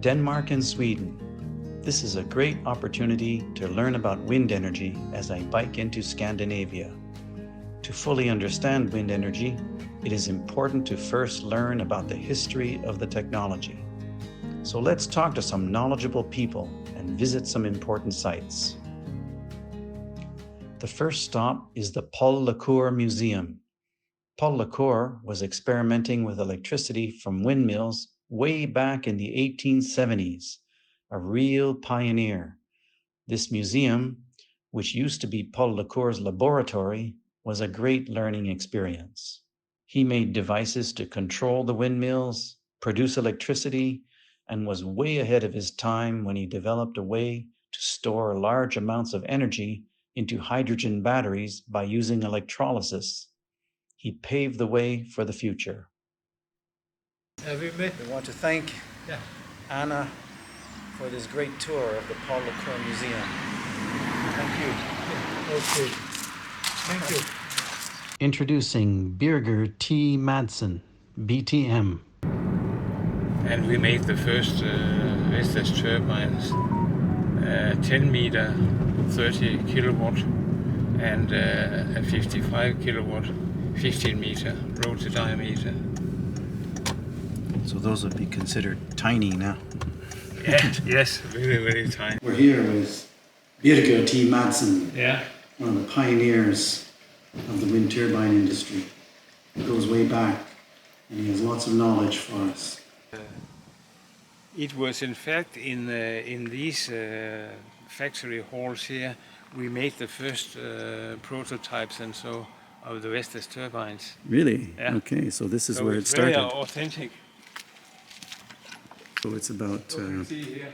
Denmark and Sweden. This is a great opportunity to learn about wind energy as I bike into Scandinavia. To fully understand wind energy, it is important to first learn about the history of the technology. So let's talk to some knowledgeable people and visit some important sites. The first stop is the Poul Museum. Poul was experimenting with electricity from windmills way back in the 1870s, a real pioneer. This museum, which used to be Poul laboratory, was a great learning experience. He made devices to control the windmills, produce electricity, and was way ahead of his time when he developed a way to store large amounts of energy into hydrogen batteries by using electrolysis. He paved the way for the future. We want to thank Anna for this great tour of the Poul Museum. Thank you. Okay. Thank you. Introducing Birger T. Madsen, BTM. And we made the first Vestas turbines, 10 meter, 30 kilowatt, and a 55 kilowatt, 15 meter rotor diameter. So those would be considered tiny now. Yes, very, very tiny. We're here with Birger T. Madsen, Yeah. one of the pioneers of the wind turbine industry. It goes way back, and he has lots of knowledge for us. It was in fact in these factory halls here we made the first prototypes and so of the Vestas turbines. Really? Yeah. Okay, so this is So where it it's very started. authentic. So it's about... You can see here.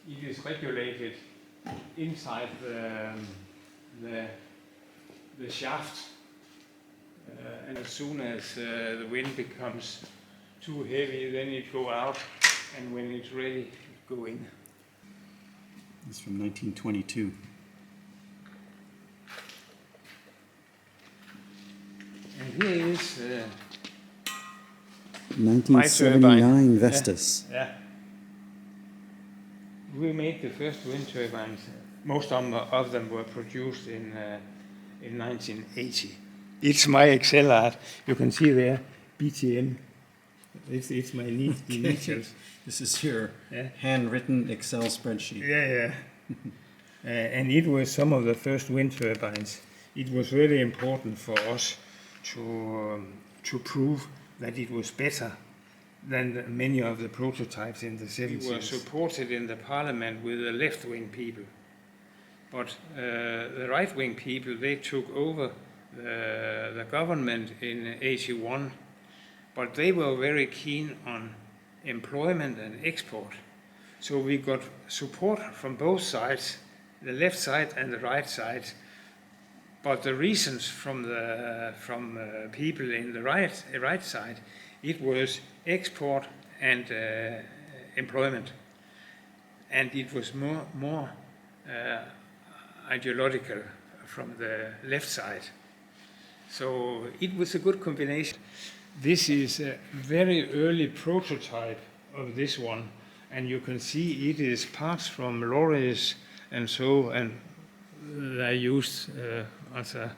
It is regulated inside the shaft, and as soon as the wind becomes too heavy, then it go out, and when it's ready, it go in. It's from 1922. And here is 1979 Vestas. yeah. We made the first wind turbines. Most of them were produced in 1980. It's my Excel art. You can see there, BTM. It's my initials. This is your handwritten Excel spreadsheet. Yeah. And it was some of the first wind turbines. It was really important for us to prove that it was better than many of the prototypes in the 70s. We were supported in the parliament with the left-wing people. But the right-wing people, they took over the government in 81. But they were very keen on employment and export. So we got support from both sides, the left side and the right side. But the reasons from people in the right side, it was export and employment, and it was more ideological from the left side. So it was a good combination. This is a very early prototype of this one, and you can see it is parts from lorries and so, and they used as a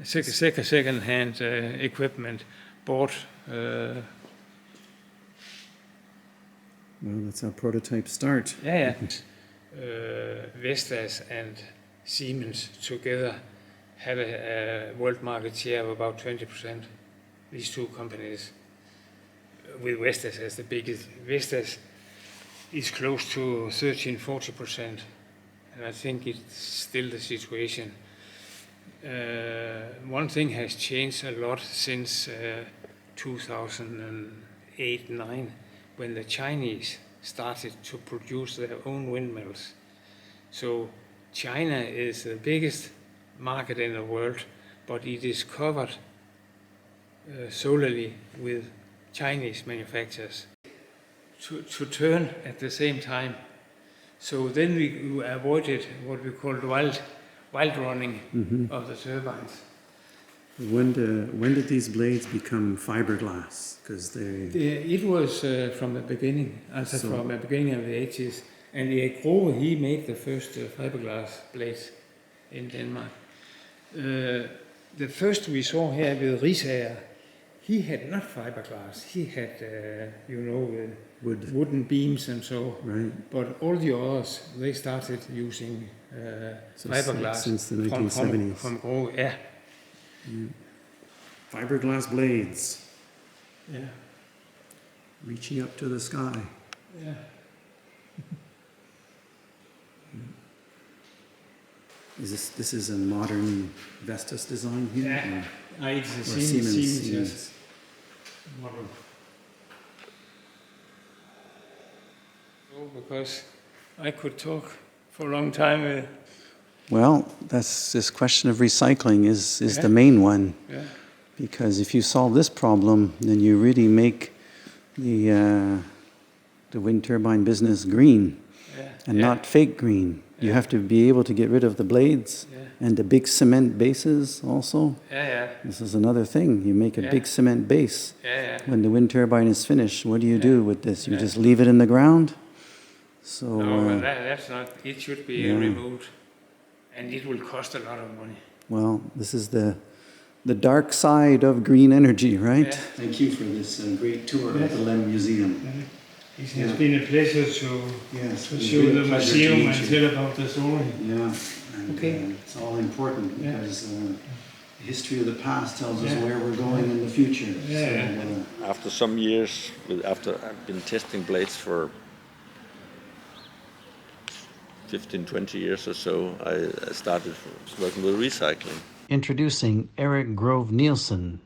second-hand equipment bought. Well, that's how prototypes start. Yeah. Vestas and Siemens together have a world market share of about 20%. These two companies, with Vestas as the biggest. Vestas is close to 13-40%, and I think it's still the situation. One thing has changed a lot since 2008-9, when the Chinese started to produce their own windmills. So China is the biggest market in the world, but it is covered solely with Chinese manufacturers to turn at the same time. So then we avoided what we called wild running of the turbines. When did these blades become fiberglass? Because It was from the beginning, from the beginning of the 80s. And Cour, he made the first fiberglass blades in Denmark. The first we saw here with Risager, he had not fiberglass. He had, wooden beams and so. Right. But all the others, they started using fiberglass since the 1970s. From Cour, yeah. Fiberglass blades. Yeah. Reaching up to the sky. Yeah. This is a modern Vestas design here? Yeah. It's a Siemens. model. Because I could talk for a long time. Well, this question of recycling is the main one. Yeah. Because if you solve this problem, then you really make the wind turbine business green and not fake green. You have to be able to get rid of the blades and the big cement bases also. This is another thing. You make a big cement base. When the wind turbine is finished, what do you do with this? You just leave it in the ground? So, no, that's not. It should be removed. And it will cost a lot of money. Well, this is the dark side of green energy, right? Yeah. Thank you for this great tour of the LEM Museum. It has been a pleasure to show the museum and tell about the story. Yeah, and it's all important because the history of the past tells us where we're going in the future. So, after some years, after I've been testing blades for 15, 20 years or so, I started working with recycling. Introducing Eric Grove Nielsen,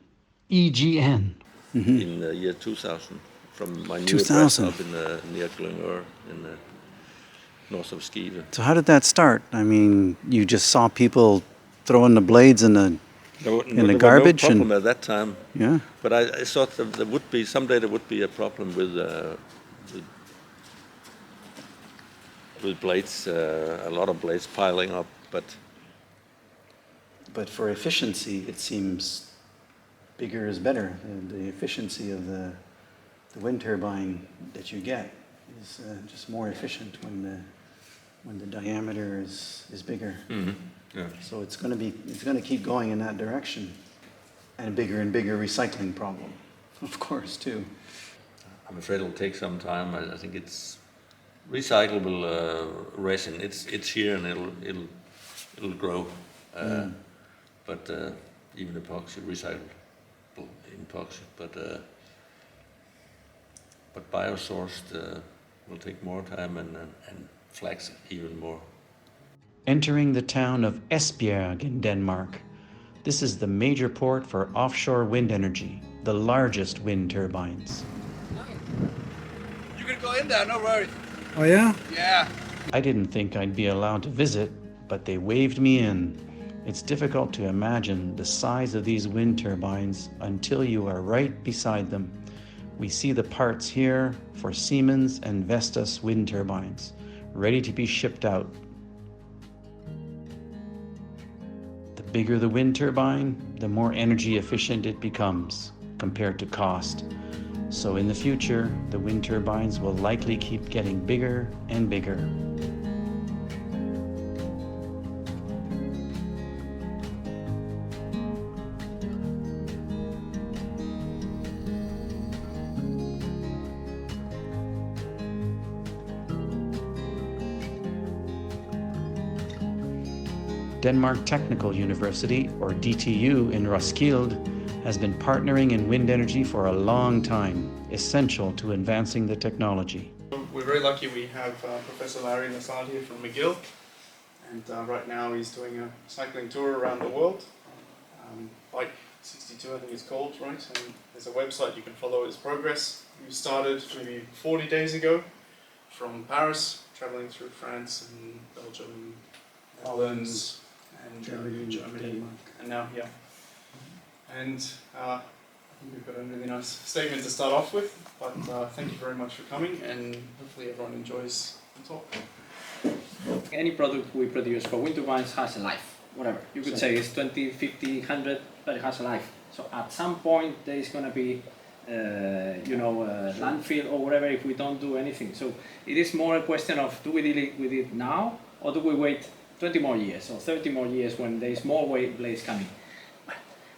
EGN. In the year 2000, from my new 2000. address up in near Gothenburg in the north of Roskilde. So how did that start? I mean, you just saw people throwing the blades in the garbage? There was no problem at that time. Yeah. But I thought that there would be, someday there would be a problem with blades, a lot of blades piling up, But for efficiency, it seems bigger is better. The efficiency of the wind turbine that you get is just more efficient when the diameter is bigger. Mm-hmm. Yeah. So it's going to keep going in that direction, and a bigger recycling problem, of course, too. I'm afraid it'll take some time. I think it's recyclable resin. It's here and it'll grow. But even epoxy, recyclable epoxy. But biosourced will take more time and flax even more. Entering the town of Esbjerg in Denmark. This is the major port for offshore wind energy, the largest wind turbines. You can go in there, no worries. Oh yeah? Yeah. I didn't think I'd be allowed to visit, but they waved me in. It's difficult to imagine the size of these wind turbines until you are right beside them. We see the parts here for Siemens and Vestas wind turbines, ready to be shipped out. The bigger the wind turbine, the more energy efficient it becomes compared to cost. So in the future, the wind turbines will likely keep getting bigger and bigger. Demark Technical University, or DTU, in Roskilde has been partnering in wind energy for a long time, essential to advancing the technology. We're very lucky we have Professor Larry Lessard here from McGill, and right now he's doing a cycling tour around the world. Bike62 I think it's called, right? And there's a website you can follow his progress. We started maybe 40 days ago from Paris, traveling through France and Belgium, Netherlands, and Germany, and now here. And I think we've got a really nice statement to start off with, but thank you very much for coming, and hopefully everyone enjoys the talk. Any product we produce for wind turbines has a life. whatever. You could say it's 20, 50, 100, but it has a life. So at some point there is going to be, landfill or whatever if we don't do anything. So it is more a question of, do we deal with it now, or do we wait 20 more years or 30 more years when there is more blades coming?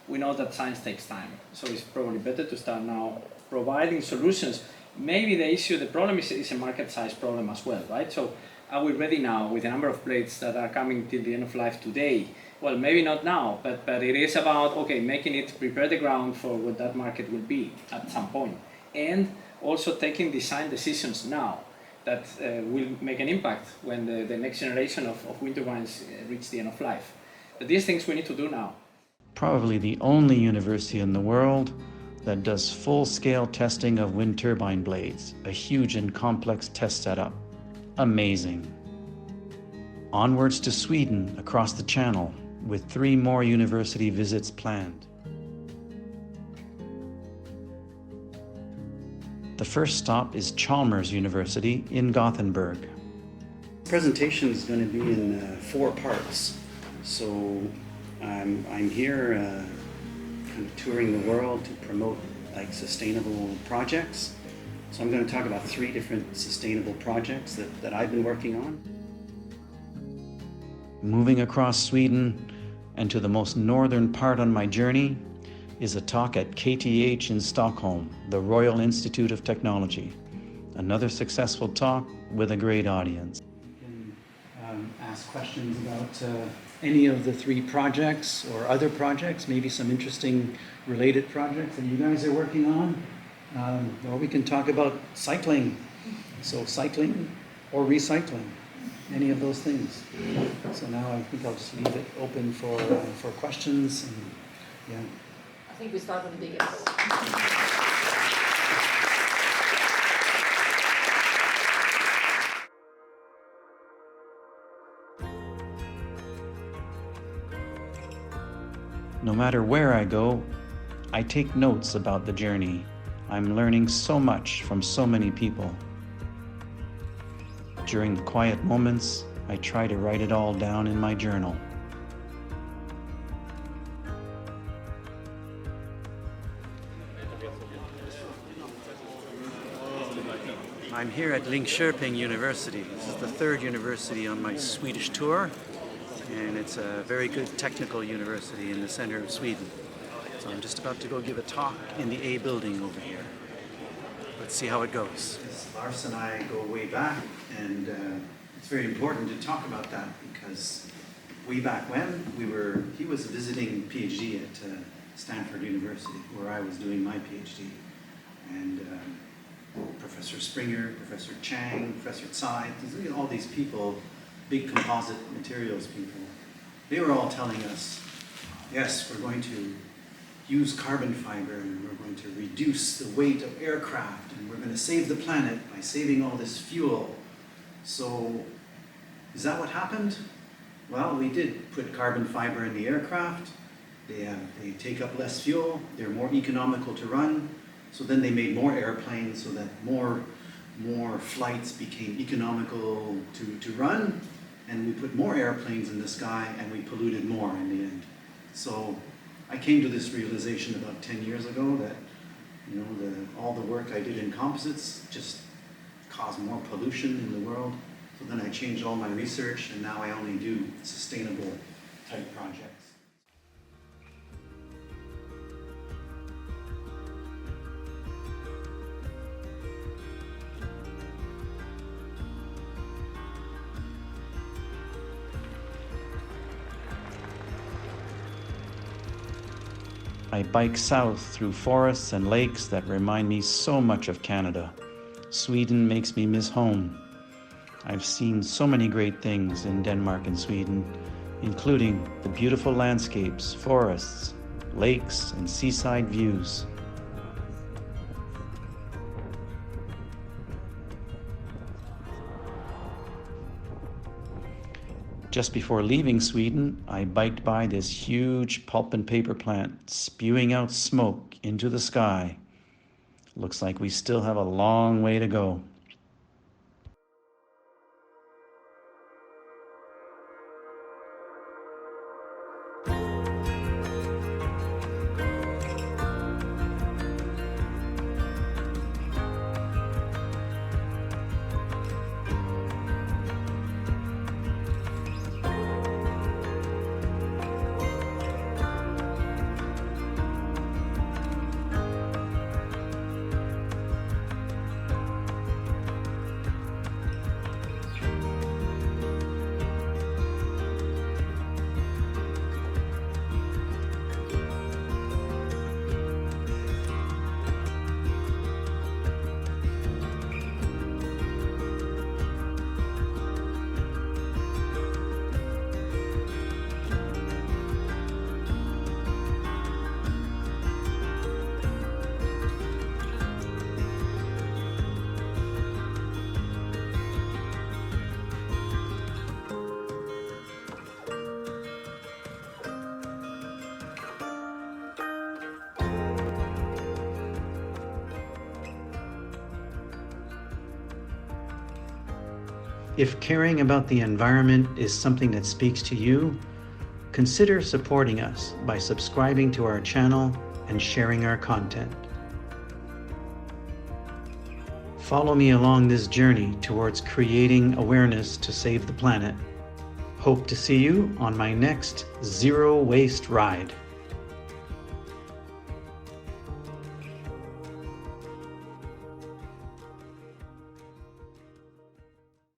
We know that science takes time, so it's probably better to start now providing solutions. Maybe the problem is a market size problem as well, right? So are we ready now with the number of blades that are coming till the end of life today? Well, maybe not now, but it is about, okay, making it, prepare the ground for what that market will be at some point. And also taking design decisions now that will make an impact when the next generation of wind turbines reach the end of life. But these things we need to do now. Probably the only university in the world that does full-scale testing of wind turbine blades, a huge and complex test setup. Amazing. Onwards to Sweden, across the channel, with 3 more university visits planned. The first stop is Chalmers University in Gothenburg. The presentation is going to be in 4 parts. So I'm here kind of touring the world to promote like sustainable projects. So I'm going to talk about 3 different sustainable projects that I've been working on. Moving across Sweden and to the most northern part on my journey is a talk at KTH in Stockholm, the Royal Institute of Technology. Another successful talk with a great audience. You can ask questions about any of the 3 projects or other projects, maybe some interesting related projects that you guys are working on. Or we can talk about cycling. So cycling or recycling, any of those things. So now I think I'll just leave it open for questions. And, yeah. I think we start with the biggest. No matter where I go, I take notes about the journey. I'm learning so much from so many people. During the quiet moments, I try to write it all down in my journal. I'm here at Linköping University. This is the 3rd university on my Swedish tour, and it's a very good technical university in the center of Sweden. So I'm just about to go give a talk in the A building over here. Let's see how it goes. Lars and I go way back, and it's very important to talk about that because way back when he was visiting PhD at Stanford University, where I was doing my PhD. And Professor Springer, Professor Chang, Professor Tsai, all these people, big composite materials people, they were all telling us, yes, we're going to use carbon fiber and we're going to reduce the weight of aircraft and we're going to save the planet by saving all this fuel. So is that what happened? Well, we did put carbon fiber in the aircraft. They take up less fuel. They're more economical to run. So then they made more airplanes so that more flights became economical to run, and we put more airplanes in the sky and we polluted more in the end. So I came to this realization about 10 years ago that all the work I did in composites just caused more pollution in the world. So then I changed all my research and now I only do sustainable type projects. I bike south through forests and lakes that remind me so much of Canada. Sweden makes me miss home. I've seen so many great things in Denmark and Sweden, including the beautiful landscapes, forests, lakes, and seaside views. Just before leaving Sweden, I biked by this huge pulp and paper plant spewing out smoke into the sky. Looks like we still have a long way to go. If caring about the environment is something that speaks to you, consider supporting us by subscribing to our channel and sharing our content. Follow me along this journey towards creating awareness to save the planet. Hope to see you on my next Zero Waste Ride.